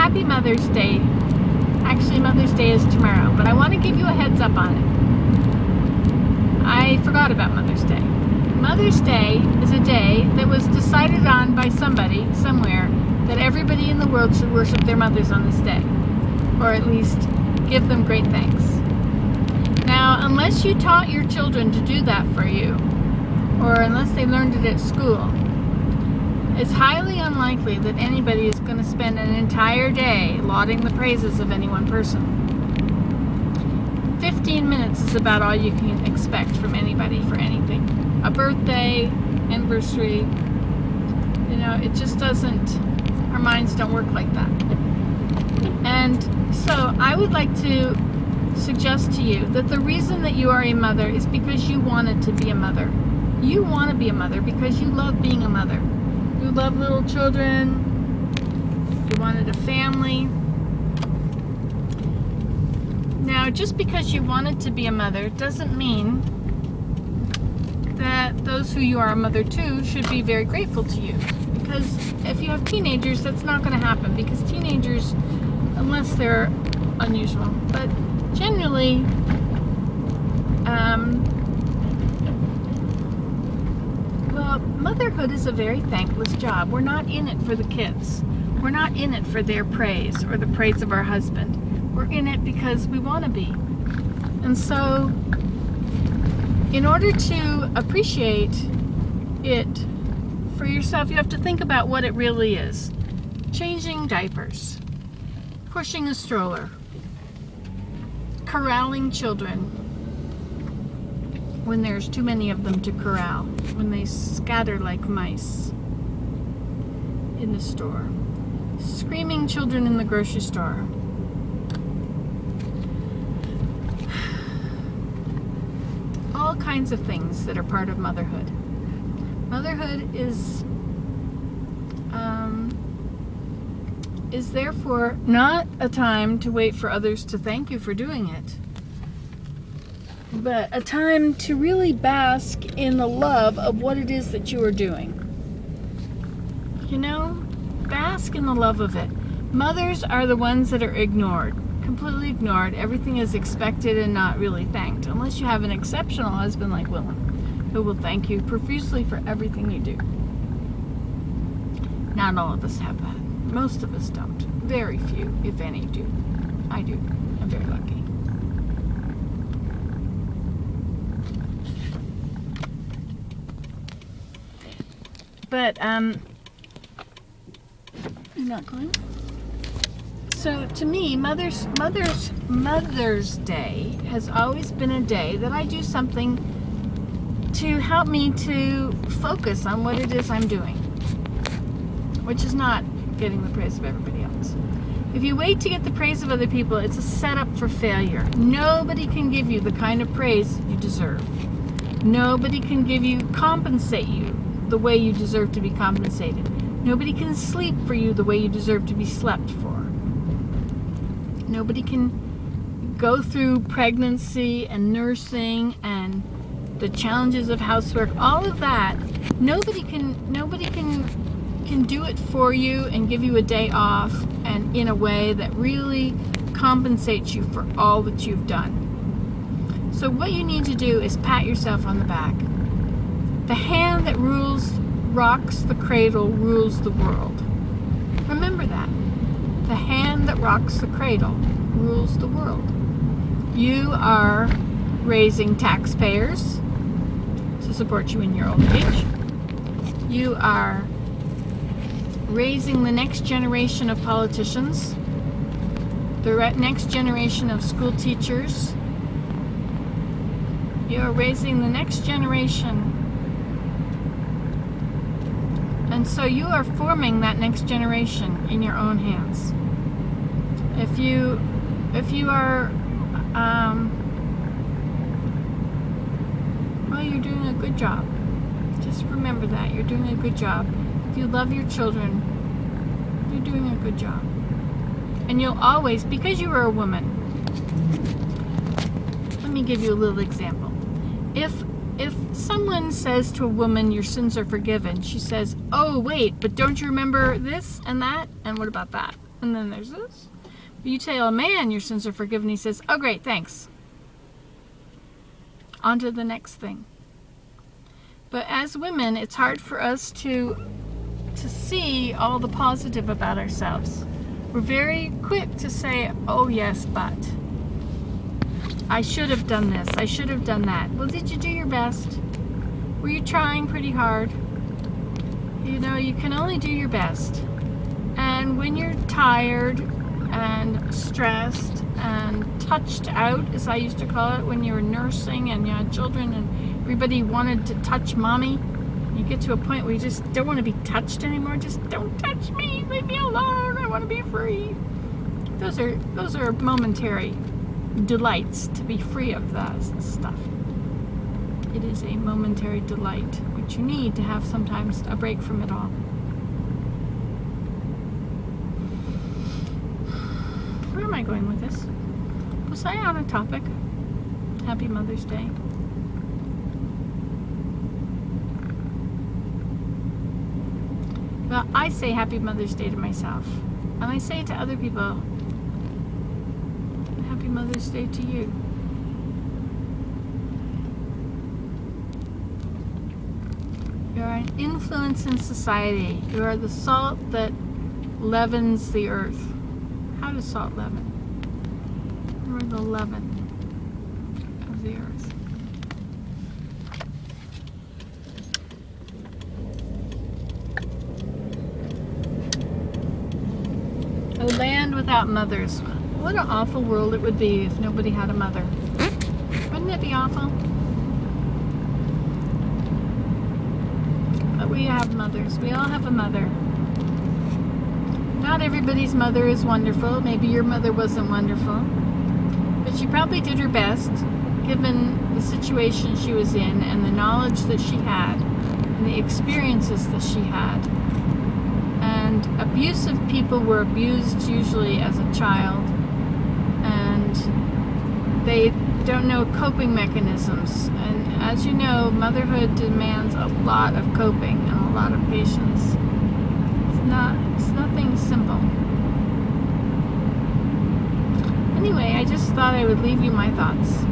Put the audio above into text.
happy Mother's Day. Actually, Mother's Day is tomorrow, but I want to give you a heads up on it. I forgot about Mother's Day. Mother's Day is a day that was decided on by somebody, somewhere, that everybody in the world should worship their mothers on this day. Or at least give them great thanks. Now, unless you taught your children to do that for you, or unless they learned it at school, it's highly unlikely that anybody is going to spend an entire day lauding the praises of any one person. 15 minutes is about all you can expect from anybody for anything. A birthday, anniversary, it just doesn't, our minds don't work like that. And so I would like to suggest to you that the reason that you are a mother is because you wanted to be a mother. You want to be a mother because you love being a mother. You love little children. You wanted a family. Now, just because you wanted to be a mother doesn't mean that those who you are a mother to should be very grateful to you. Because if you have teenagers, that's not going to happen. Because teenagers, unless they're unusual, but generally, motherhood is a very thankless job. We're not in it for the kids. We're not in it for their praise or the praise of our husband. We're in it because we want to be. And so, in order to appreciate it for yourself, you have to think about what it really is. Changing diapers, pushing a stroller, corralling children when there's too many of them to corral, when they scatter like mice in the store, screaming children in the grocery store, all kinds of things that are part of motherhood. Motherhood is therefore not a time to wait for others to thank you for doing it, but a time to really bask in the love of what it is that you are doing. Bask in the love of it. Mothers are the ones that are ignored, completely ignored. Everything is expected and not really thanked, unless you have an exceptional husband like Willem, who will thank you profusely for everything you do. Not all of us have that. Most of us don't. Very few, if any, do. I do. I'm very lucky. But, you're not going? So, to me, Mother's Day has always been a day that I do something to help me to focus on what it is I'm doing, which is not getting the praise of everybody else. If you wait to get the praise of other people, it's a setup for failure. Nobody can give you the kind of praise you deserve. Nobody can compensate you the way you deserve to be compensated. Nobody can sleep for you the way you deserve to be slept for. Nobody can go through pregnancy and nursing and the challenges of housework, all of that. Nobody can do it for you and give you a day off and in a way that really compensates you for all that you've done. So what you need to do is pat yourself on the back. The hand that rocks the cradle rules the world. Remember that. The hand that rocks the cradle rules the world. You are raising taxpayers to support you in your old age. You are raising the next generation of politicians, the next generation of school teachers. You are raising the next generation. And so you are forming that next generation in your own hands. If you are, you're doing a good job. Just remember that. You're doing a good job. If you love your children, you're doing a good job. And you'll always, because you are a woman, let me give you a little example. If someone says to a woman, your sins are forgiven, she says, oh, wait, but don't you remember this and that? And what about that? And then there's this. But you tell a man your sins are forgiven, he says, oh great, thanks. On to the next thing. But as women, it's hard for us to see all the positive about ourselves. We're very quick to say, oh yes, but I should have done this, I should have done that. Well, did you do your best? Were you trying pretty hard? You know, you can only do your best. And when you're tired and stressed and touched out, as I used to call it, when you were nursing and you had children and everybody wanted to touch mommy, you get to a point where you just don't want to be touched anymore. Just don't touch me, leave me alone, I want to be free. Those are momentary delights, to be free of that stuff. It is a momentary delight, which you need to have sometimes a break from it all. Where am I going with this? Was I on a topic? Happy Mother's Day. Well, I say Happy Mother's Day to myself. And I say it to other people. Happy Mother's Day to you. You are an influence in society. You are the salt that leavens the earth. How does salt leaven? You are the leaven of the earth. A land without mothers. What an awful world it would be if nobody had a mother. Wouldn't it be awful? But we have mothers. We all have a mother. Not everybody's mother is wonderful. Maybe your mother wasn't wonderful. But she probably did her best, given the situation she was in and the knowledge that she had and the experiences that she had. And abusive people were abused usually as a child, and they don't know coping mechanisms. And as you know, motherhood demands a lot of coping and a lot of patience. It's nothing simple. Anyway, I just thought I would leave you my thoughts.